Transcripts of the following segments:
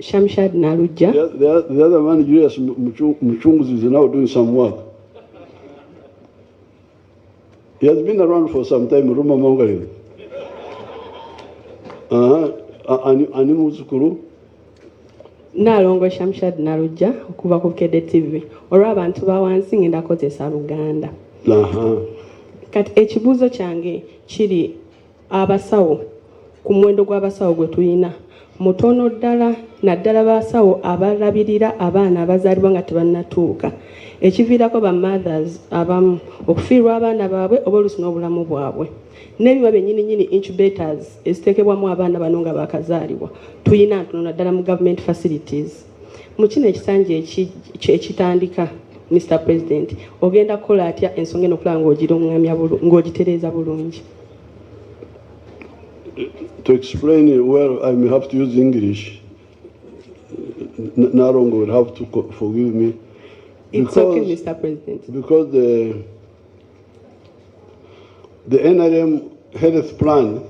Shamshad Naluja. The other man, Julius Muchunguzi, is now doing some work. He has been around for some time, Ruma Mongari. Ani muzukuru? Nalongo Shamshad Naluja, okuva ku Kede TV. Olwa abantu bawansi ngenda kozesa Luganda. Kati ekibuuzo kyange kiri abasawo ku muwendo gw'abasawo gwe tulina mutono ddala naddala basawo abalabirira abaana abazaalibwa nga tebannatuuka ekiviirako ba mothers abamu okufiirwa abaana baabwe oba oluusi n'obulamu bwabwe n'ebiba byennyininyini incubators eziteekebwamu abaana bano nga baakazaalibwa tuyina ntono naddala mu government facilities mu kino ekisanja ekitandika Mr. President ogenda kukola atya ensonga eno okulaba ng'ogitereeza bulungi. To explain where I may have to use English, Narongo will have to forgive me. It's okay, Mr. President. Because the NRM health plan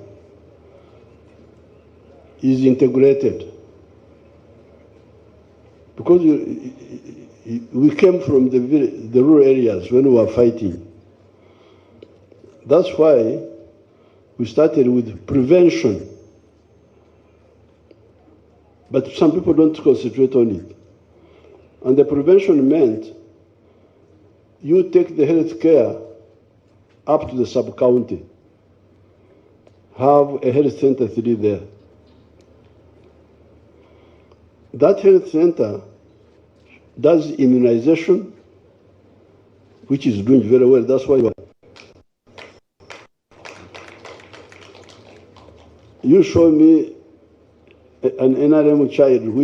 is integrated. Because we came from the rural areas when we were fighting. That's why we started with prevention. But some people don't concentrate on it. And the prevention meant you take the health care up to the sub-county. Have a health center 3 there. That health center does immunization, which is doing very well. That's why you show me an NRM child who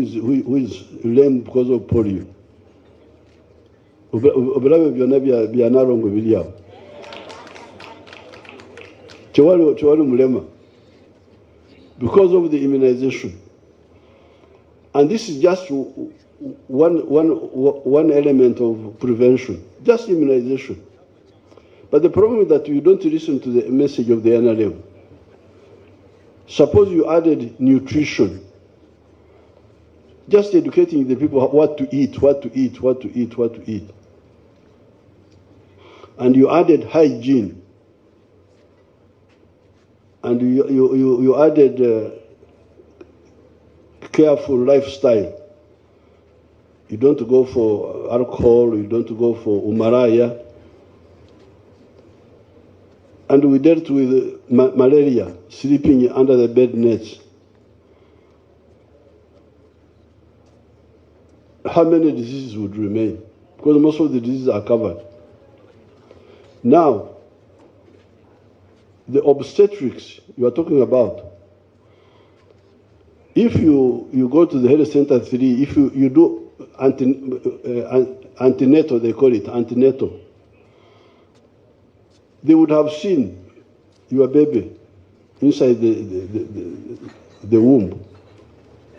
is lame because of polio. Because of the immunization. And this is just one element of prevention, just immunization. But the problem is that you don't listen to the message of the NRM. Suppose you added nutrition, just educating the people what to eat, what to eat, what to eat, what to eat. And you added hygiene, and you added careful lifestyle. You don't go for alcohol, you don't go for umaraya. And we dealt with malaria, sleeping under the bed nets. How many diseases would remain? Because most of the diseases are covered. Now, the obstetrics you are talking about, if you go to the health center 3, if you do antenatal, they call it antenatal, they would have seen your baby inside the womb,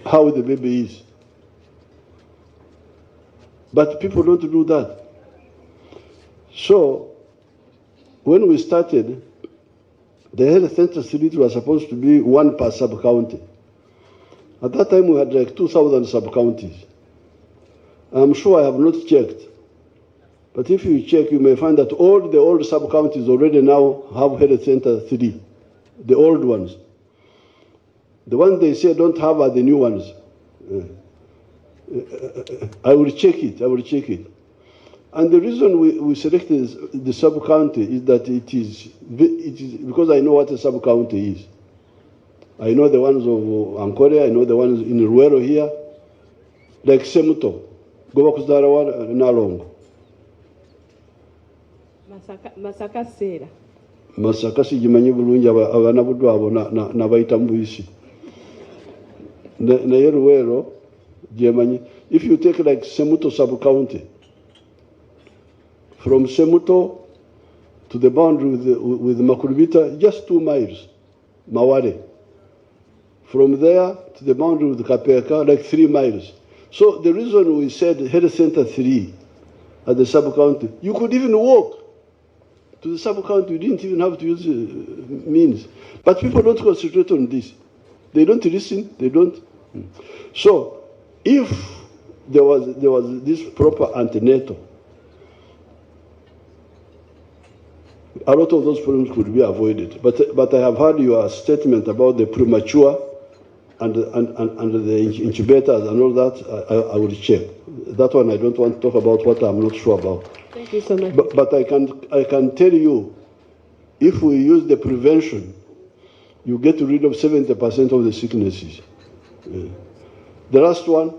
how the baby is. But people don't do that. So, when we started, the health center 3 was supposed to be 1 per sub-county. At that time, we had like 2,000 sub-counties. I'm sure I have not checked. But if you check, you may find that all the old sub-counties already now have health center 3, the old ones. The ones they say don't have are the new ones. I will check it, And the reason we selected the sub-county is that it is because I know what a sub-county is. I know the ones of Ankole, I know the ones in Ruero here, like Semuto, Gobakuzarawa, Nalongo. Masaka Sera. Masaka sijimanyi bulungi abana buddu abo nabayita mbuyisi. Naye Ruero, jemanyi. If you take like Semuto sub-county, from Semuto to the boundary with Makurubita, just 2 miles, Maware. From there to the boundary with Kapeka, like 3 miles. So the reason we said health center 3 at the sub-county, you could even walk to the sub-county. You didn't even have to use means. But people don't concentrate on this. They don't listen. They don't. So if there was this proper antenatal, a lot of those problems could be avoided. But I have heard your statement about the premature and the incubators and all that. I will check. That one I don't want to talk about what I'm not sure about. Thank you so much. But I can tell you, if we use the prevention, you get rid of 70% of the sicknesses. The last one,